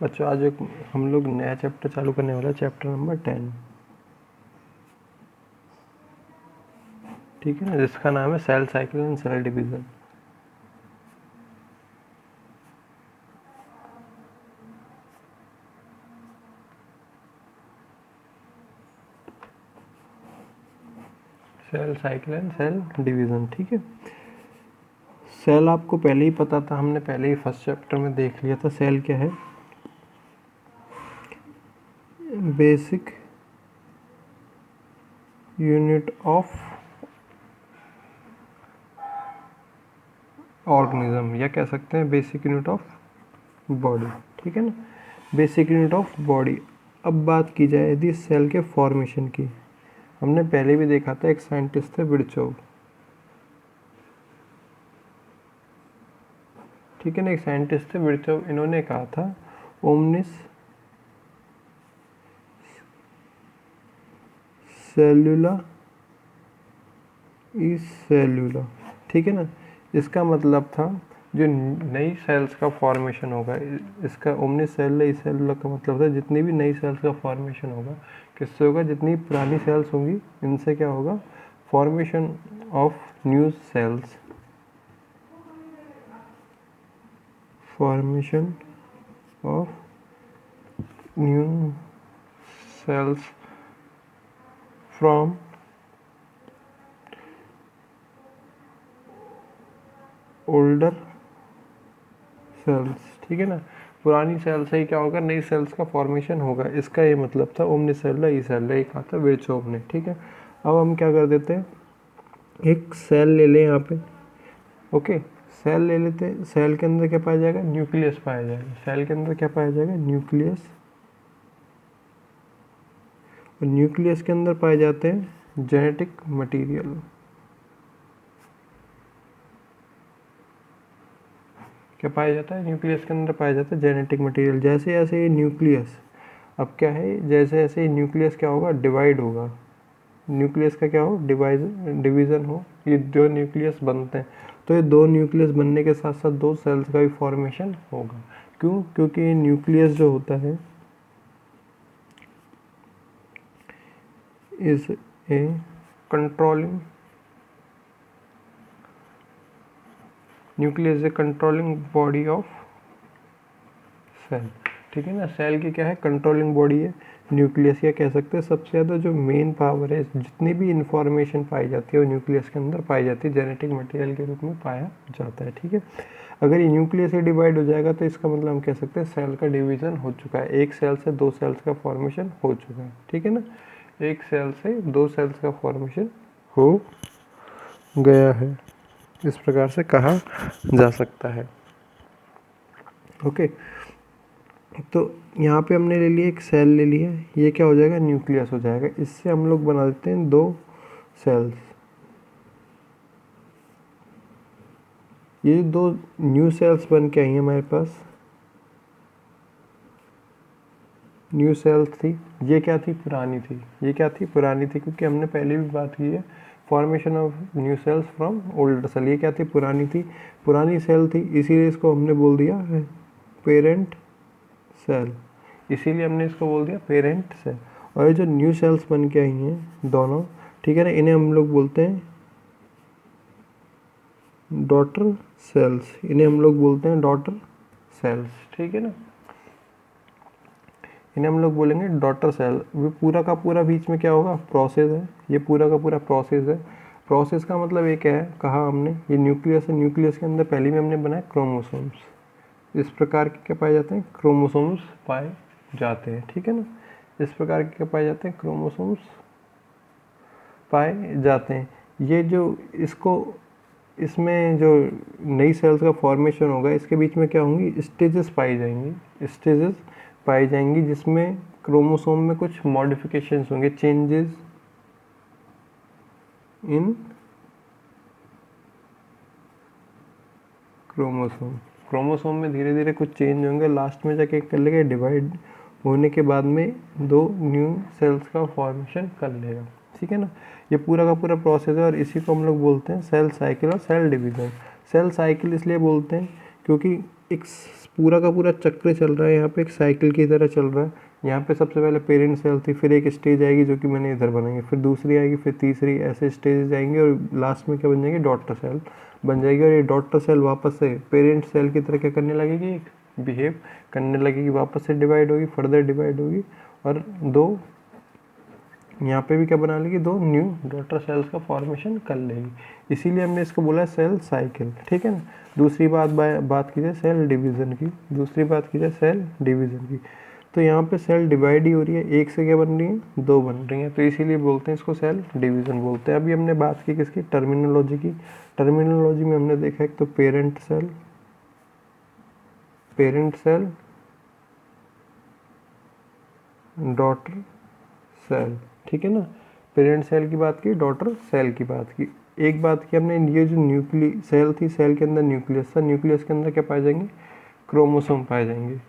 बच्चों आज एक हम लोग नया चैप्टर चालू करने वाला है, चैप्टर नंबर 10, ठीक है ना, जिसका नाम है cell cycle and cell division. Cell cycle and cell division, ठीक है। सेल आपको पहले ही पता था, हमने पहले ही फर्स्ट चैप्टर में देख लिया था। सेल क्या है? बेसिक यूनिट ऑफ ऑर्गेनिज्म, या कह सकते हैं बेसिक यूनिट ऑफ बॉडी, ठीक है ना, बेसिक यूनिट ऑफ बॉडी। अब बात की जाए यदि सेल के फॉर्मेशन की, हमने पहले भी देखा था, एक साइंटिस्ट थे विर्चोव, ठीक है ना, एक साइंटिस्ट थे विर्चोव। इन्होंने कहा था ओमनिस सेल्यूला इज सेल्यूला, ठीक है ना। इसका मतलब था जो नई सेल्स का फॉर्मेशन होगा, इसका ओमनिस सेल्यूला इज सेल्यूला का मतलब था जितनी भी नई सेल्स का फॉर्मेशन होगा किससे होगा, जितनी पुरानी सेल्स होंगी इनसे क्या होगा, formation of new cells, formation of new cells from older cells, ठीक है ना। पुरानी सेल से ही क्या होगा, नई सेल्स का फॉर्मेशन होगा, इसका ये मतलब था ओमनी सेल्यूला ई सेल्यूला, ये कहा था विर्चोव ने, ठीक है। अब हम क्या कर देते हैं, एक सेल ले लें यहाँ पे, ओके, सेल ले लेते हैं। सेल के अंदर क्या पाया जाएगा, न्यूक्लियस पाया जाएगा। सेल के अंदर क्या पाया जाएगा, न्यूक्लियस। और न्यूक्लियस के अंदर पाए जाते हैं जेनेटिक मटेरियल। क्या पाया जाता है, न्यूक्लियस के अंदर पाया जाता है जेनेटिक मटेरियल। जैसे जैसे ये न्यूक्लियस, अब क्या है, जैसे जैसे न्यूक्लियस क्या होगा, डिवाइड होगा, न्यूक्लियस का क्या हो, डिवीज़न हो, ये दो न्यूक्लियस बनते हैं, तो ये दो न्यूक्लियस बनने के साथ साथ दो सेल्स का भी फॉर्मेशन होगा। क्यों? क्योंकि न्यूक्लियस जो होता है is a controlling, nucleus is a controlling body of cell, ठीक है ना। सेल की क्या है, कंट्रोलिंग बॉडी है न्यूक्लियस, या कह सकते हैं सबसे ज़्यादा जो मेन पावर है, जितनी भी इंफॉर्मेशन पाई जाती है वो न्यूक्लियस के अंदर पाई जाती है, जेनेटिक मटेरियल के रूप में पाया जाता है, ठीक है। अगर ये न्यूक्लियस ही डिवाइड हो जाएगा तो इसका मतलब हम कह सकते हैं सेल का डिवीज़न हो चुका है, एक सेल से दो सेल्स का फॉर्मेशन हो चुका है, ठीक है ना, एक सेल से दो सेल्स का फॉर्मेशन हो गया है, इस प्रकार से कहा जा सकता है, ओके। तो यहाँ पे हमने ले लिया एक सेल ले लिया, ये क्या हो जाएगा, न्यूक्लियस हो जाएगा। इससे हम लोग बना देते हैं दो सेल्स, ये दो न्यू सेल्स बन के आई हैं हमारे पास, न्यू सेल्स थी, ये क्या थी, पुरानी थी, ये क्या थी, पुरानी थी, क्योंकि हमने पहले भी बात की है formation of new cells from older cell, ये क्या थी, पुरानी थी, पुरानी सेल थी, इसीलिए इसको हमने बोल दिया पेरेंट सेल, इसीलिए हमने इसको बोल दिया पेरेंट सेल। और ये जो न्यू सेल्स बन के आई हैं दोनों, ठीक है ना, इन्हें हम लोग बोलते हैं डॉटर सेल्स, इन्हें हम लोग बोलते हैं डॉटर सेल्स, ठीक है ना, इन्हें हम लोग बोलेंगे डॉटर सेल। वो पूरा का पूरा बीच में क्या होगा, प्रोसेस है, ये पूरा का पूरा प्रोसेस है। प्रोसेस का मतलब ये क्या है, कहा हमने ये न्यूक्लियस है, न्यूक्लियस के अंदर पहले में हमने बनाया क्रोमोसोम्स, इस प्रकार के क्या पाए जाते हैं, क्रोमोसोम्स पाए जाते हैं, ठीक है ना, इस प्रकार के क्या पाए जाते हैं, क्रोमोसोम्स पाए जाते हैं। ये जो इसको, इसमें जो नई सेल्स का फॉर्मेशन होगा, इसके बीच में क्या होंगी, स्टेजेस पाई जाएंगी, स्टेजेस पाई जाएंगी, जिसमें क्रोमोसोम में कुछ मॉडिफिकेशंस होंगे, चेंजेस इन क्रोमोसोम, क्रोमोसोम में धीरे धीरे कुछ चेंज होंगे, लास्ट में जाके कर लेगा डिवाइड होने के बाद में दो न्यू सेल्स का फॉर्मेशन कर लेगा, ठीक है ना। ये पूरा का पूरा प्रोसेस है और इसी को हम लोग बोलते हैं सेल साइकिल और सेल डिवीज़न। सेल साइकिल इसलिए बोलते हैं क्योंकि एक पूरा का पूरा चक्र चल रहा है, यहाँ पे एक साइकिल की तरह चल रहा है। यहाँ पे सबसे पहले पेरेंट सेल थी, फिर एक स्टेज आएगी जो कि मैंने इधर बनाएंगे, फिर दूसरी आएगी, फिर तीसरी, ऐसे स्टेजेस आएंगे और लास्ट में क्या बन जाएगी, डॉटर सेल बन जाएगी। और ये डॉटर सेल वापस से पेरेंट सेल की तरह क्या करने लगेगी, बिहेव करने लगेगी, वापस से डिवाइड होगी, फर्दर डिवाइड होगी और दो यहाँ पे भी क्या बना लेगी, दो न्यू डॉटर सेल्स का फॉर्मेशन कर लेगी। इसीलिए हमने इसको बोला सेल साइकिल, ठीक है ना। दूसरी बात की जाए सेल डिवीज़न की, दूसरी बात की जाए सेल डिवीज़न की, तो यहाँ पे सेल डिवाइड ही हो रही है, एक से क्या बन रही है, दो बन रही हैं, तो इसीलिए बोलते हैं इसको सेल डिवीज़न बोलते हैं। अभी हमने बात की किसकी, टर्मिनोलॉजी की। टर्मिनोलॉजी में हमने देखा एक तो पेरेंट सेल, डॉटर सेल, ठीक है ना। पेरेंट सेल की बात की, डॉटर सेल की बात की। एक बात की हमने, ये जो न्यूक्ली सेल थी, सेल के अंदर न्यूक्लियस था, न्यूक्लियस के अंदर क्या पाए जाएंगे, क्रोमोसोम पाए जाएंगे।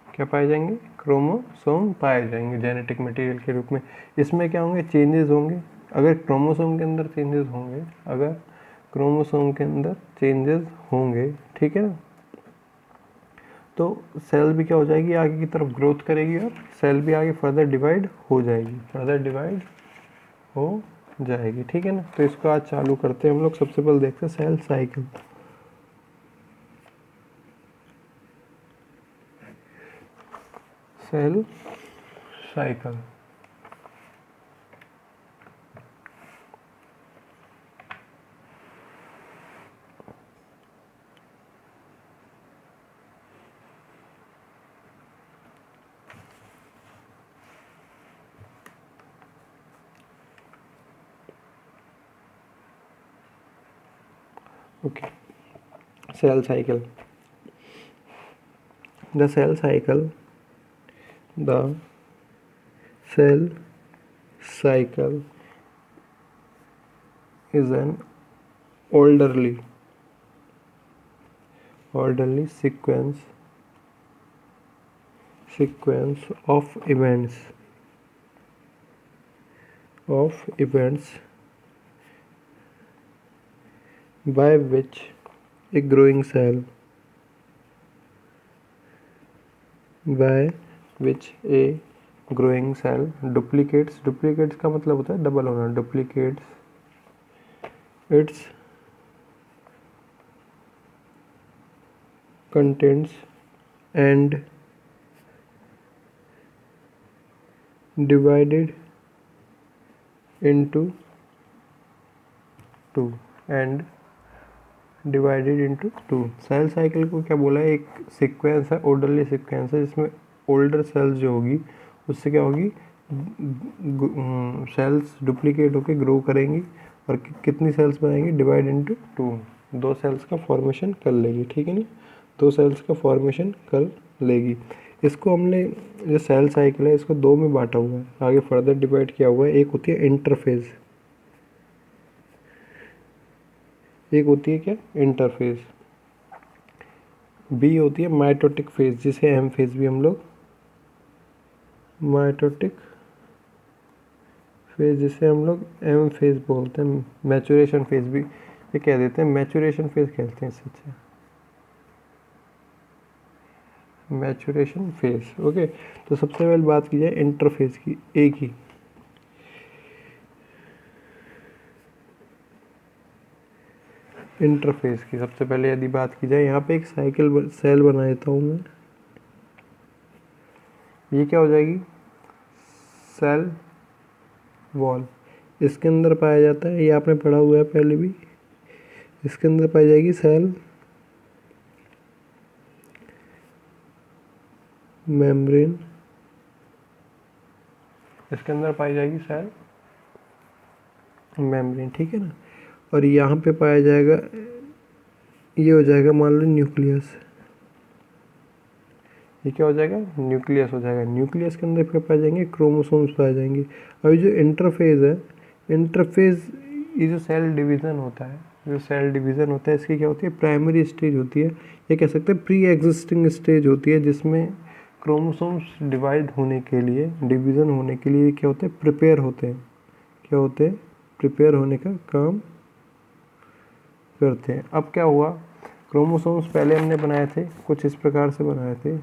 क्या पाए जाएंगे, क्रोमोसोम पाए जाएंगे जेनेटिक मटेरियल के रूप में। इसमें क्या होंगे, चेंजेस होंगे। अगर क्रोमोसोम के अंदर चेंजेस होंगे, अगर क्रोमोसोम के अंदर चेंजेस होंगे, ठीक है ना, तो सेल भी क्या हो जाएगी, आगे की तरफ ग्रोथ करेगी और सेल भी आगे फर्दर डिवाइड हो जाएगी, ठीक है ना। तो इसको आज चालू करते हैं हम लोग। सबसे पहले देखते हैं cell cycle. Cell cycle okay. Cell cycle. The cell cycle is an orderly sequence of events by which a growing cell duplicates का मतलब होता है डबल होना, duplicates its contents and divided into two cell cycle को क्या बोला है, एक सीक्वेंस है, ऑर्डरली सीक्वेंस है, जिसमें ओल्डर सेल्स जो होगी उससे क्या होगी, सेल्स डुप्लीकेट होकर ग्रो करेंगी और कितनी सेल्स बनाएंगी, डिवाइड इनटू टू, दो सेल्स का फॉर्मेशन कर लेगी, ठीक है ना, दो सेल्स का फॉर्मेशन कर लेगी। इसको हमने जो सेल साइकिल है इसको दो में बांटा हुआ है, आगे फर्दर डिवाइड किया हुआ है। एक होती है इंटरफेज, एक होती है क्या, इंटरफेज। बी होती है माइटोटिक फेज, जिसे एम फेज भी हम लोग माइटोटिक फेज, जिसे हम लोग एम फेज बोलते हैं। मैचुरेशन फेज भी ये कह देते हैं, मैचुरेशन फेज कहते हैं इससे अच्छा, मैचुरेशन फेज। ओके, तो सबसे पहले बात की जाए इंटरफेज की, एक ही इंटरफेस की सबसे पहले यदि बात की जाए, यहाँ पे एक साइकिल सेल बना देता हूँ मैं। ये क्या हो जाएगी, सेल वॉल। इसके अंदर पाया जाता है, ये आपने पढ़ा हुआ है पहले भी, इसके अंदर पाई जाएगी सेल मेम्ब्रेन, इसके अंदर पाई जाएगी सेल मेम्ब्रेन, ठीक है ना। और यहाँ पे पाया जाएगा, ये हो जाएगा मान लो न्यूक्लियस, ये क्या हो जाएगा, न्यूक्लियस हो जाएगा। न्यूक्लियस के अंदर क्या पाए जाएंगे, क्रोमोसोम्स पाए जाएंगे। अभी जो इंटरफेज है, इंटरफेज ये जो सेल डिवीज़न होता है, इसकी क्या होती है, प्राइमरी स्टेज होती है, ये कह सकते हैं प्री एग्जिस्टिंग स्टेज होती है, जिसमें क्रोमोसोम्स डिवाइड होने के लिए, डिवीज़न होने के लिए क्या होते हैं, प्रिपेयर होते हैं, क्या होते हैं, प्रिपेयर होने का काम करते हैं। अब क्या हुआ, क्रोमोसोम्स पहले हमने बनाए थे कुछ इस प्रकार से बनाए थे,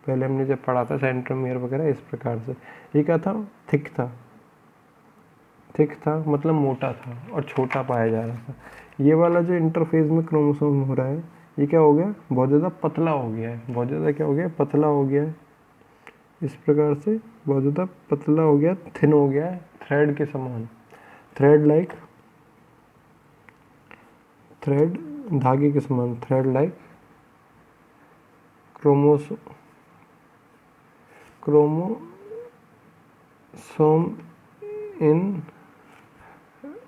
पहले हमने जब पढ़ा था सेंट्रोमियर वगैरह इस प्रकार से। ये क्या था, थिक था, थिक था मतलब मोटा था और छोटा पाया जा रहा था। ये वाला जो इंटरफेज में क्रोमोसोम हो रहा है ये क्या हो गया, बहुत ज़्यादा पतला हो गया है, बहुत ज़्यादा क्या हो गया, पतला हो गया है, इस प्रकार से बहुत ज़्यादा पतला हो गया, थिन हो गया है, थ्रेड के समान, थ्रेड लाइक, थ्रेड धागे के समान, थ्रेड लाइक क्रोमोसोम इन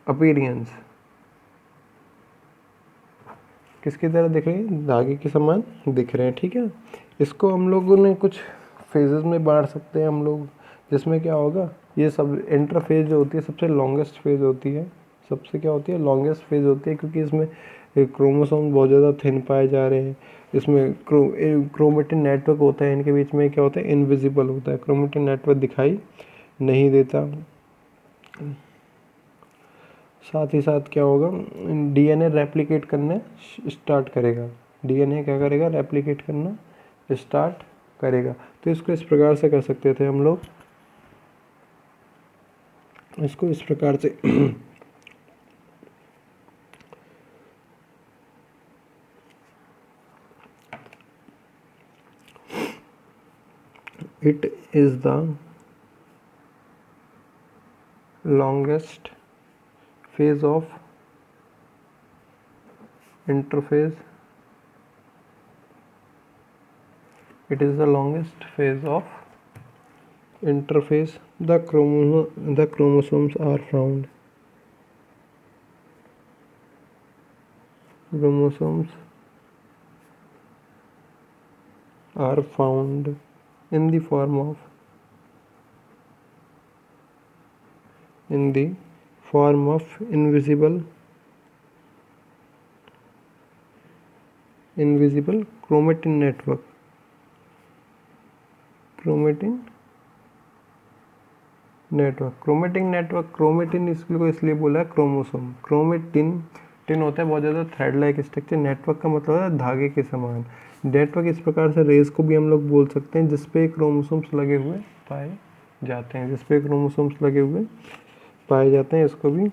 अपीयरेंस किसकी तरह दिख रहे हैं, धागे के समान दिख रहे हैं। ठीक है, इसको हम लोगों ने कुछ फेजेस में बांट सकते हैं हम लोग, जिसमें क्या होगा, ये सब इंटरफेज जो होती है सबसे लॉन्गेस्ट फेज होती है, सबसे क्या होती है, लॉन्गेस्ट फेज होती है, क्योंकि इसमें क्रोमोसोम बहुत ज़्यादा थिन पाए जा रहे हैं। इसमें क्रोमेटिन नेटवर्क होता है, इनके बीच में क्या होता है, इनविजिबल होता है, क्रोमेटिन नेटवर्क दिखाई नहीं देता। साथ ही साथ क्या होगा, डीएनए रेप्लिकेट करना स्टार्ट करेगा, डीएनए क्या करेगा, रेप्लिकेट करना स्टार्ट करेगा। तो इसको इस प्रकार से कर सकते थे हम लोग, इसको इस प्रकार से it is the longest phase of interphase, it is the longest phase of interphase, the chromosomes are found, chromosomes are found in the form of, in the form of invisible chromatin network, chromatin network, chromatin network, chromatin इसको इसलिए बोला है chromosome, chromatin tin होता है बहुत ज़्यादा thread like structure, network का मतलब है धागे के समान। नेटवर्क इस प्रकार से रेस को भी हम लोग बोल सकते हैं जिसपे क्रोमोसोम्स लगे हुए पाए जाते हैं, जिसपे क्रोमोसोम्स लगे हुए पाए जाते हैं, इसको भी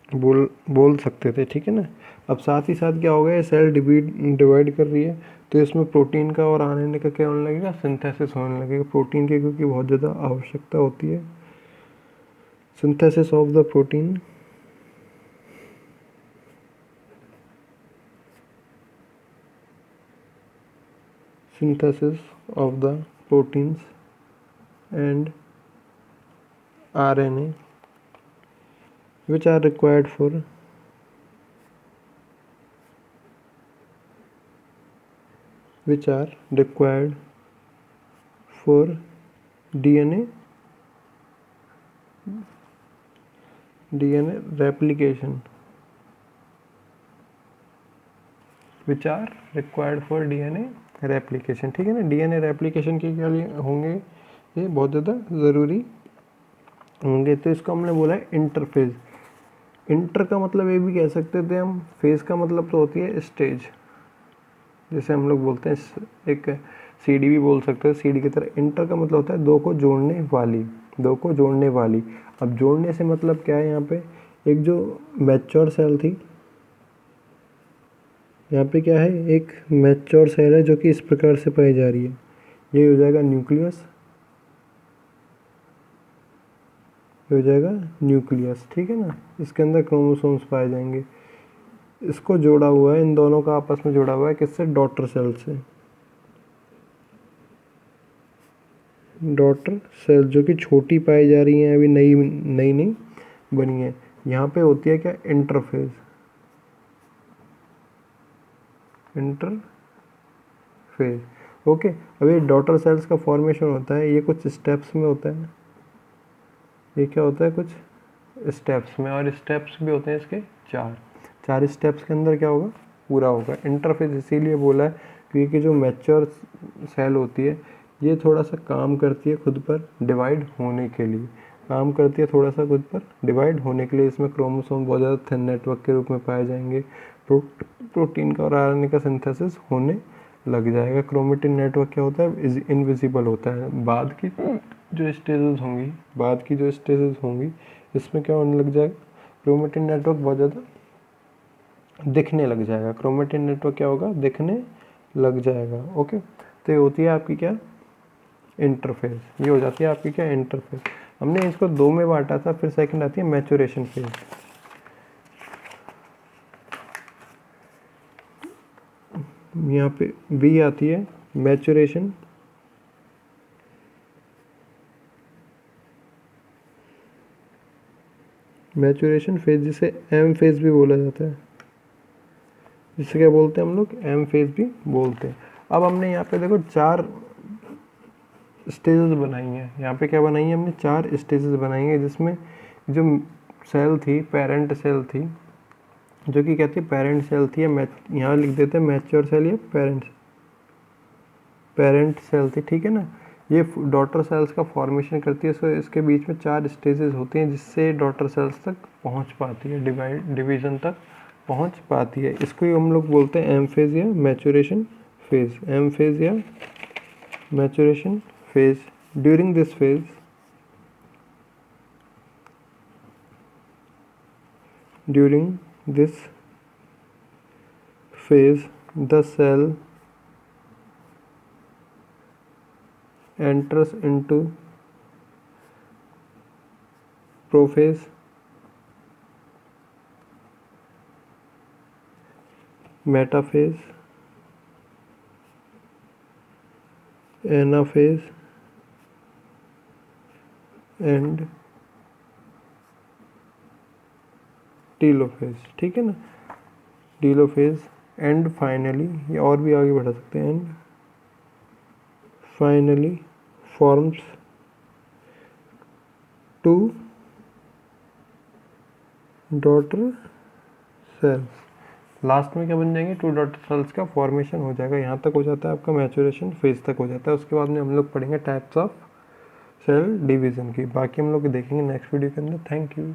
बोल सकते थे। ठीक है ना। अब साथ ही साथ क्या हो गया, सेल डिवाइड कर रही है, तो इसमें प्रोटीन का और आरएनए का क्या होने लगेगा, सिंथेसिस होने लगेगा प्रोटीन के, क्योंकि बहुत ज़्यादा आवश्यकता होती है synthesis of the protein, synthesis of the proteins and RNA which are required for DNA replication, which are required for DNA replication. ठीक है ना, डीएनए रेप्लिकेशन के लिए होंगे, ये बहुत ज़्यादा ज़रूरी होंगे। तो इसको हमने बोला है इंटरफेज। इंटर का मतलब ये भी कह सकते थे हम, फेज का मतलब तो होती है स्टेज, जैसे हम लोग बोलते हैं एक सीडी भी बोल सकते हैं, सीडी की तरह। इंटर का मतलब होता है दो को जोड़ने वाली, दो को जोड़ने वाली। अब जोड़ने से मतलब क्या है, यहाँ पे एक जो मैच्योर सेल थी, यहाँ पे क्या है, एक मैच्योर सेल है जो कि इस प्रकार से पाई जा रही है, ये हो जाएगा न्यूक्लियस, ये हो जाएगा न्यूक्लियस। ठीक है ना, इसके अंदर क्रोमोसोम्स पाए जाएंगे। इसको जोड़ा हुआ है, इन दोनों का आपस में जोड़ा हुआ है किससे, डॉटर सेल से, डॉटर सेल जो कि छोटी पाई जा रही हैं, अभी नई बनी है। यहाँ पे होती है क्या, इंटरफेज, इंटरफेज। ओके, अब ये डॉटर सेल्स का फॉर्मेशन होता है, ये कुछ स्टेप्स में होता है, ये क्या होता है, कुछ स्टेप्स में, और स्टेप्स भी होते हैं इसके चार स्टेप्स के अंदर क्या होगा, पूरा होगा। इंटरफेज इसीलिए बोला है क्योंकि जो मैच्योर सेल होती है ये थोड़ा सा काम करती है खुद पर डिवाइड होने के लिए, काम करती है थोड़ा सा खुद पर डिवाइड होने के लिए। इसमें क्रोमोसोम बहुत ज़्यादा थिन नेटवर्क के रूप में पाए जाएंगे, प्रोटीन का और आरएनए का सिंथेसिस होने लग जाएगा। क्रोमेटिन नेटवर्क क्या होता है, इनविजिबल होता है। बाद की जो स्टेजेस होंगी इसमें क्या होने लग जाएगा, क्रोमेटिन नेटवर्क बहुत ज़्यादा दिखने लग जाएगा। क्रोमेटिन नेटवर्क क्या होगा, दिखने लग जाएगा। ओके, तो ये होती है आपकी क्या, इंटरफेज। ये हो जाती है आपकी क्या, इंटरफेज। हमने इसको दो में बांटा था। फिर सेकंड आती है मैचुरेशन फेज। यहाँ पे बी आती है मैचुरेशन फेज, जिसे एम फेज भी बोला जाता है, जिसे क्या बोलते हैं हम लोग, एम फेज भी बोलते हैं। अब हमने यहाँ पे देखो 4 स्टेजेस बनाई हैं। यहाँ पे क्या बनाई है हमने, 4 स्टेजेस बनाई हैं, जिसमें जो सेल थी, पेरेंट सेल थी, जो कि कहती है पेरेंट सेल थी, या यहाँ लिख देते हैं मैच्योर सेल या पेरेंट सेल थी, ठीक है ना। ये डॉटर सेल्स का फॉर्मेशन करती है। सो इसके बीच में 4 स्टेजेस होती हैं, जिससे डॉटर सेल्स तक पहुँच पाती है, डिवीज़न तक पहुँच पाती है। इसको ही हम लोग बोलते हैं एम फेज या मैचुरेशन फेज। एम फेज या maturation phase. During this phase the cell enters into prophase, metaphase, anaphase and telophase, ठीक है ना। टीलोफेज एंड फाइनली, ये और भी आगे बढ़ा सकते हैं, and finally forms 2 daughter cells. Last में क्या बन जाएंगे, 2 डॉटर सेल्स का फॉर्मेशन हो जाएगा। यहाँ तक हो जाता है आपका मैचुरेशन फेज तक हो जाता है। उसके बाद में हम लोग पढ़ेंगे टाइप्स ऑफ सेल डिवीज़न की। बाकी हम लोग देखेंगे नेक्स्ट वीडियो के अंदर। Thank you.